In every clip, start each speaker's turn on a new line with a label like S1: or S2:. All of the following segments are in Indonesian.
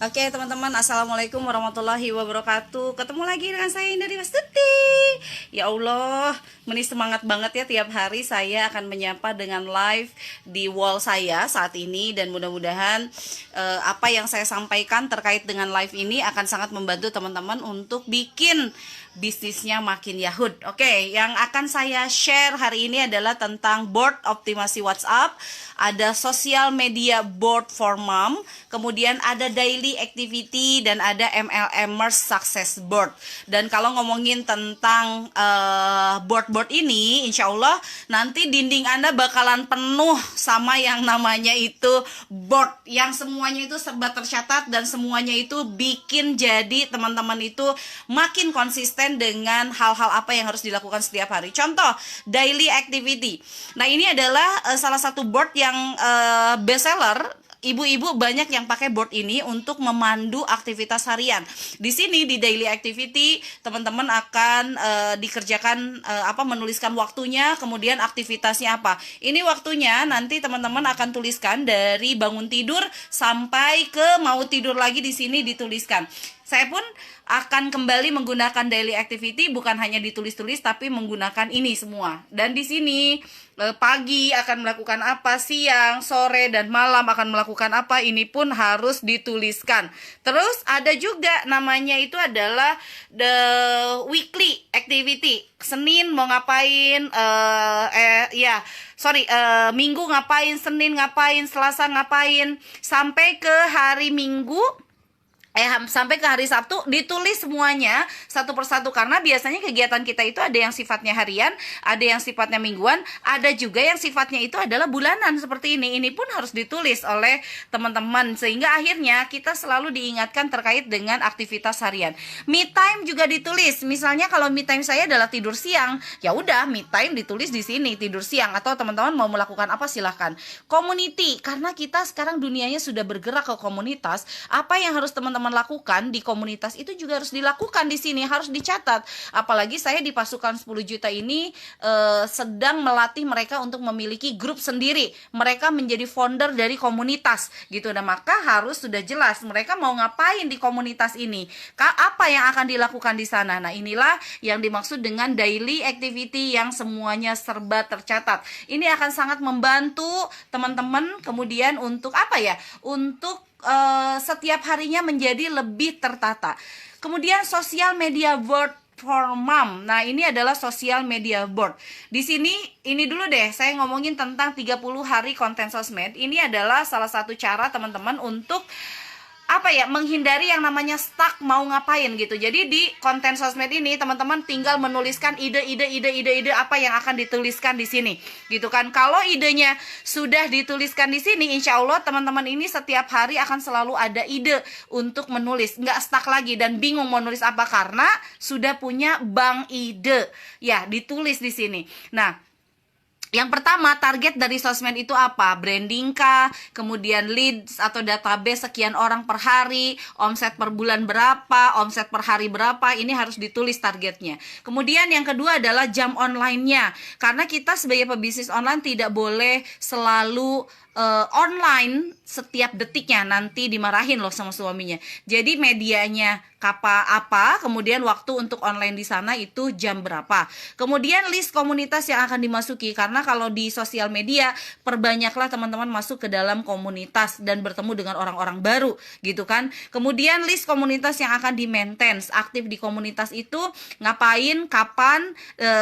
S1: Oke teman-teman, Assalamualaikum warahmatullahi wabarakatuh. Ketemu lagi dengan saya Indah Mas Tuti. Ya Allah, ini semangat banget ya, tiap hari saya akan menyapa dengan live di wall saya saat ini. Dan mudah-mudahan apa yang saya sampaikan terkait dengan live ini akan sangat membantu teman-teman untuk bikin bisnisnya makin yahud. Oke, yang akan saya share hari ini adalah tentang board optimasi WhatsApp. Ada social media board for mom, kemudian ada daily activity, dan ada MLMers success board. Dan kalau ngomongin tentang board-board ini, insya Allah nanti dinding Anda bakalan penuh sama yang namanya itu board, yang semuanya itu serba tercatat dan semuanya itu bikin jadi teman-teman itu makin konsisten dengan hal-hal apa yang harus dilakukan setiap hari. Contoh, daily activity. Nah, ini adalah salah satu board yang best seller. Ibu-ibu banyak yang pakai board ini untuk memandu aktivitas harian. Di sini di daily activity teman-teman akan dikerjakan menuliskan waktunya, kemudian aktivitasnya apa. Ini waktunya nanti teman-teman akan tuliskan dari bangun tidur sampai ke mau tidur lagi, di sini dituliskan. Saya pun akan kembali menggunakan daily activity, bukan hanya ditulis-tulis tapi menggunakan ini semua. Dan di sini pagi akan melakukan apa, siang, sore, dan malam akan melakukan apa, ini pun harus dituliskan. Terus ada juga namanya itu adalah the weekly activity. Senin mau ngapain, Minggu ngapain, Senin ngapain, Selasa ngapain, sampai ke hari Minggu, sampai ke hari Sabtu ditulis semuanya satu persatu. Karena biasanya kegiatan kita itu ada yang sifatnya harian, ada yang sifatnya mingguan, ada juga yang sifatnya itu adalah bulanan seperti ini. Ini pun harus ditulis oleh teman-teman sehingga akhirnya kita selalu diingatkan terkait dengan aktivitas harian. Me time juga ditulis. Misalnya kalau me time saya adalah tidur siang, ya udah me time ditulis di sini, tidur siang. Atau teman-teman mau melakukan apa silahkan. Community, karena kita sekarang dunianya sudah bergerak ke komunitas, apa yang harus teman-teman lakukan di komunitas itu juga harus dilakukan di sini, harus dicatat. Apalagi saya di pasukan 10 juta ini sedang melatih mereka untuk memiliki grup sendiri. Mereka menjadi founder dari komunitas gitu. Dan maka harus sudah jelas mereka mau ngapain di komunitas ini, apa yang akan dilakukan di sana. Nah, inilah yang dimaksud dengan daily activity yang semuanya serba tercatat. Ini akan sangat membantu teman-teman kemudian untuk untuk setiap harinya menjadi lebih tertata. Kemudian social media board for mom. Nah, ini adalah social media board. Di sini ini dulu deh saya ngomongin tentang 30 hari konten sosmed. Ini adalah salah satu cara teman-teman untuk menghindari yang namanya stuck mau ngapain gitu. Jadi di konten sosmed ini teman-teman tinggal menuliskan ide apa yang akan dituliskan di sini gitu kan. Kalau idenya sudah dituliskan di sini, insya Allah teman-teman ini setiap hari akan selalu ada ide untuk menulis, nggak stuck lagi dan bingung mau nulis apa karena sudah punya bank ide ya, ditulis di sini. Nah, yang pertama, target dari sosmed itu apa? Branding kah? Kemudian leads atau database sekian orang per hari, omset per bulan berapa, omset per hari berapa, ini harus ditulis targetnya. Kemudian yang kedua adalah jam online-nya. Karena kita sebagai pebisnis online tidak boleh selalu online setiap detiknya, nanti dimarahin loh sama suaminya. Jadi medianya kemudian waktu untuk online di sana itu jam berapa. Kemudian list komunitas yang akan dimasuki, karena kalau di sosial media perbanyaklah teman-teman masuk ke dalam komunitas dan bertemu dengan orang-orang baru gitu kan. Kemudian list komunitas yang akan di-maintain, aktif di komunitas itu ngapain, kapan,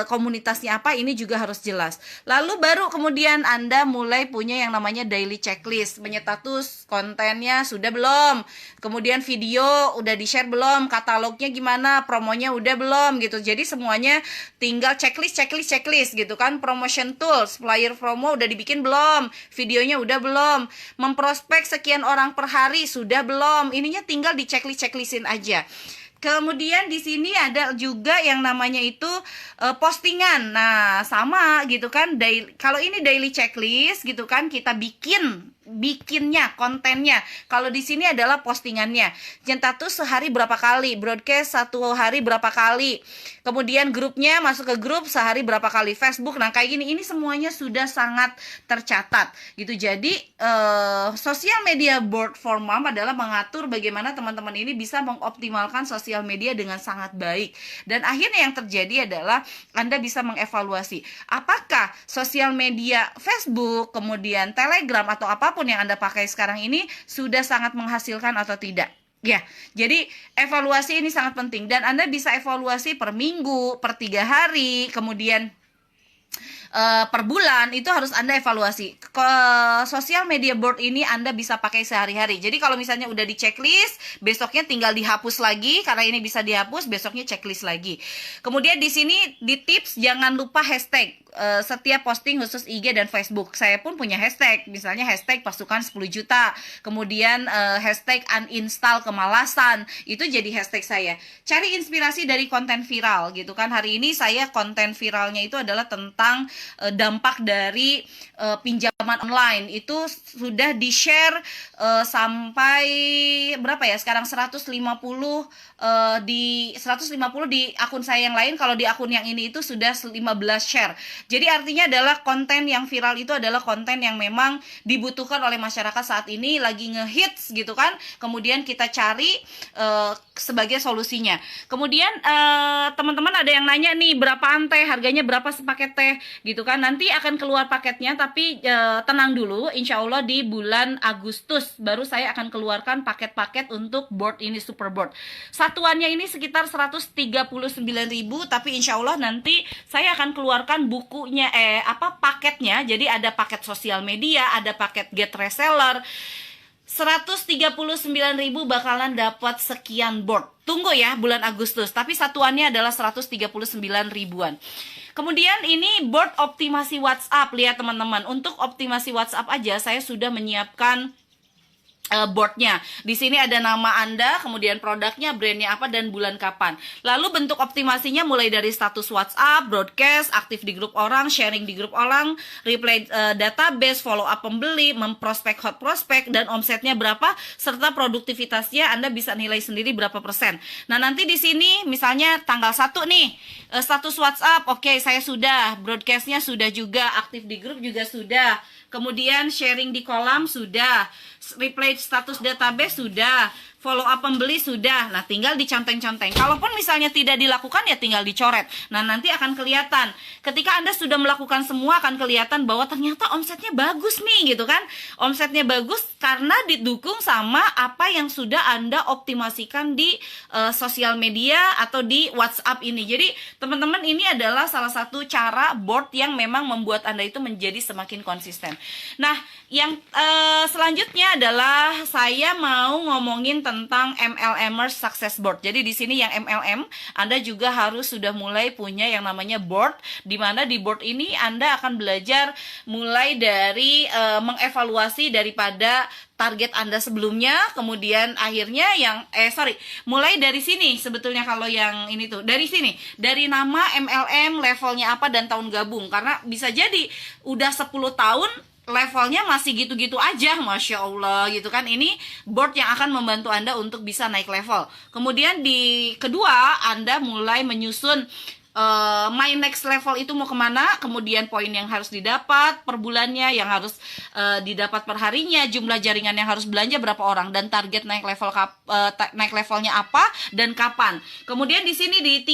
S1: komunitasnya apa, ini juga harus jelas. Lalu baru kemudian Anda mulai punya yang namanya daily checklist, menyetatus kontennya sudah belum, kemudian video udah di-share belum, katalognya gimana, promonya udah belum gitu. Jadi semuanya tinggal checklist gitu kan. Promotion tools, flyer promo udah dibikin belum, videonya udah belum, memprospek sekian orang per hari sudah belum, ininya tinggal di checklistin aja. Kemudian di sini ada juga yang namanya itu postingan. Nah, sama gitu kan. Kalau ini daily checklist gitu kan, kita bikin bikinnya, kontennya. Kalau di sini adalah postingannya. Status sehari berapa kali, broadcast satu hari berapa kali. Kemudian grupnya, masuk ke grup sehari berapa kali, Facebook. Nah, kayak gini ini semuanya sudah sangat tercatat gitu. Jadi sosial media board for mom adalah mengatur bagaimana teman-teman ini bisa mengoptimalkan sosial media dengan sangat baik. Dan akhirnya yang terjadi adalah Anda bisa mengevaluasi apakah sosial media Facebook, kemudian Telegram atau apapun yang Anda pakai sekarang ini sudah sangat menghasilkan atau tidak. Ya, jadi evaluasi ini sangat penting dan Anda bisa evaluasi per minggu, per 3 hari, kemudian per bulan itu harus Anda evaluasi. Ke sosial media board ini Anda bisa pakai sehari-hari. Jadi kalau misalnya udah di checklist, besoknya tinggal dihapus lagi karena ini bisa dihapus, besoknya checklist lagi. Kemudian di sini di tips jangan lupa hashtag. Setiap posting khusus IG dan Facebook. Saya pun punya hashtag, misalnya hashtag pasukan 10 juta, kemudian hashtag uninstall kemalasan, itu jadi hashtag saya. Cari inspirasi dari konten viral gitu kan. Hari ini saya konten viralnya itu adalah tentang dampak dari pinjaman online. Itu sudah di-share sampai berapa ya? Sekarang 150 di akun saya yang lain. Kalau di akun yang ini itu sudah 15 share. Jadi artinya adalah konten yang viral itu adalah konten yang memang dibutuhkan oleh masyarakat saat ini, lagi ngehits gitu kan. Kemudian kita cari sebagai solusinya. Kemudian teman-teman ada yang nanya nih, berapaan teh, harganya berapa sepaket teh gitu kan. Nanti akan keluar paketnya, tapi tenang dulu, insya Allah di bulan Agustus baru saya akan keluarkan paket-paket untuk board ini, super board. Satuannya ini sekitar 139.000, tapi insya Allah nanti saya akan keluarkan bukunya, paketnya. Jadi ada paket sosial media, ada paket get reseller. 139.000 bakalan dapat sekian board. Tunggu ya bulan Agustus, tapi satuannya adalah 139 ribuan. Kemudian ini board optimasi WhatsApp. Lihat teman-teman, untuk optimasi WhatsApp aja saya sudah menyiapkan boardnya. Di sini ada nama Anda, kemudian produknya, brandnya apa, dan bulan kapan. Lalu bentuk optimasinya mulai dari status WhatsApp, broadcast, aktif di grup orang, sharing di grup orang, reply database, follow up pembeli, memprospek hot prospect, dan omsetnya berapa, serta produktivitasnya Anda bisa nilai sendiri berapa persen. Nah, nanti di sini misalnya tanggal 1 nih, status WhatsApp, oke, saya sudah, broadcastnya sudah juga, aktif di grup juga sudah, kemudian sharing di kolam sudah, reply status database sudah, follow up pembeli sudah. Nah, tinggal dicenteng-centeng. Kalaupun misalnya tidak dilakukan, ya tinggal dicoret. Nah, nanti akan kelihatan. Ketika Anda sudah melakukan semua, akan kelihatan bahwa ternyata omsetnya bagus nih, gitu kan. Omsetnya bagus karena didukung sama apa yang sudah Anda optimasikan di sosial media atau di WhatsApp ini. Jadi, teman-teman, ini adalah salah satu cara board yang memang membuat Anda itu menjadi semakin konsisten. Nah, yang selanjutnya adalah saya mau ngomongin tentang MLMers Success Board. Jadi di sini yang MLM, Anda juga harus sudah mulai punya yang namanya board, di mana di board ini Anda akan belajar mulai dari mengevaluasi daripada target Anda sebelumnya, kemudian akhirnya mulai dari sini sebetulnya. Kalau yang ini tuh dari sini, dari nama MLM, levelnya apa, dan tahun gabung. Karena bisa jadi udah 10 tahun levelnya masih gitu-gitu aja, Masya Allah gitu kan. Ini board yang akan membantu Anda untuk bisa naik level. Kemudian di kedua, Anda mulai menyusun my next level itu mau kemana, kemudian poin yang harus didapat per bulannya, yang harus didapat per harinya, jumlah jaringan yang harus belanja berapa orang, dan target naik naik levelnya apa dan kapan. Kemudian di sini di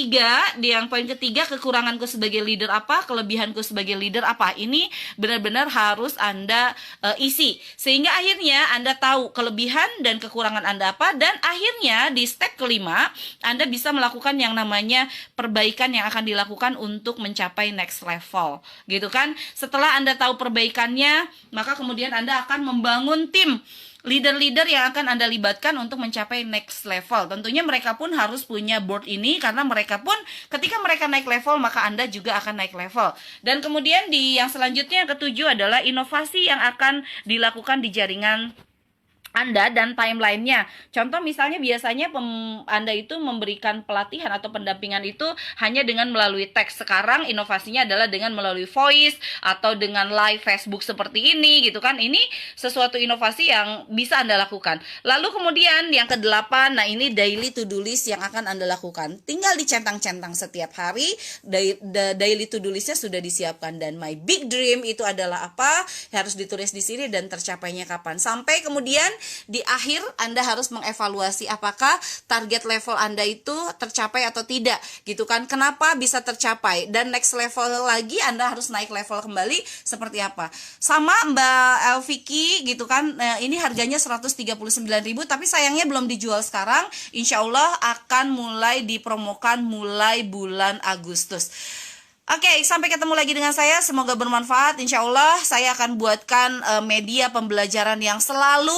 S1: yang poin ketiga, kekuranganku sebagai leader apa, kelebihanku sebagai leader apa. Ini benar-benar harus Anda isi, sehingga akhirnya Anda tahu kelebihan dan kekurangan Anda apa, dan akhirnya di step kelima Anda bisa melakukan yang namanya perbaikan yang akan dilakukan untuk mencapai next level, gitu kan. Setelah Anda tahu perbaikannya, maka kemudian Anda akan membangun tim leader-leader yang akan Anda libatkan untuk mencapai next level. Tentunya mereka pun harus punya board ini, karena mereka pun ketika mereka naik level, maka Anda juga akan naik level. Dan kemudian di yang selanjutnya, yang ketujuh adalah inovasi yang akan dilakukan di jaringan Anda dan timelinenya. Contoh misalnya biasanya Anda itu memberikan pelatihan atau pendampingan itu hanya dengan melalui teks. Sekarang inovasinya adalah dengan melalui voice atau dengan live Facebook seperti ini gitu kan. Ini sesuatu inovasi yang bisa Anda lakukan. Lalu kemudian yang ke-8, nah ini daily to-do list yang akan Anda lakukan. Tinggal dicentang-centang setiap hari. Daily to-do listnya sudah disiapkan, dan my big dream itu adalah apa? Harus ditulis di sini dan tercapainya kapan. Sampai kemudian di akhir Anda harus mengevaluasi apakah target level Anda itu tercapai atau tidak gitu kan. Kenapa bisa tercapai, dan next level lagi Anda harus naik level kembali seperti apa. Sama Mbak Elviki gitu kan, ini harganya 139.000 tapi sayangnya belum dijual sekarang. Insya Allah akan mulai dipromokan mulai bulan Agustus. Oke, sampai ketemu lagi dengan saya. Semoga bermanfaat. Insya Allah saya akan buatkan media pembelajaran yang selalu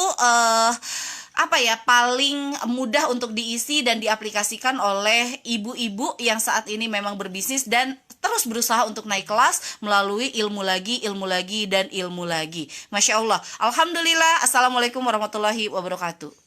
S1: paling mudah untuk diisi dan diaplikasikan oleh ibu-ibu yang saat ini memang berbisnis dan terus berusaha untuk naik kelas melalui ilmu lagi, dan ilmu lagi. Masya Allah. Alhamdulillah. Assalamualaikum warahmatullahi wabarakatuh.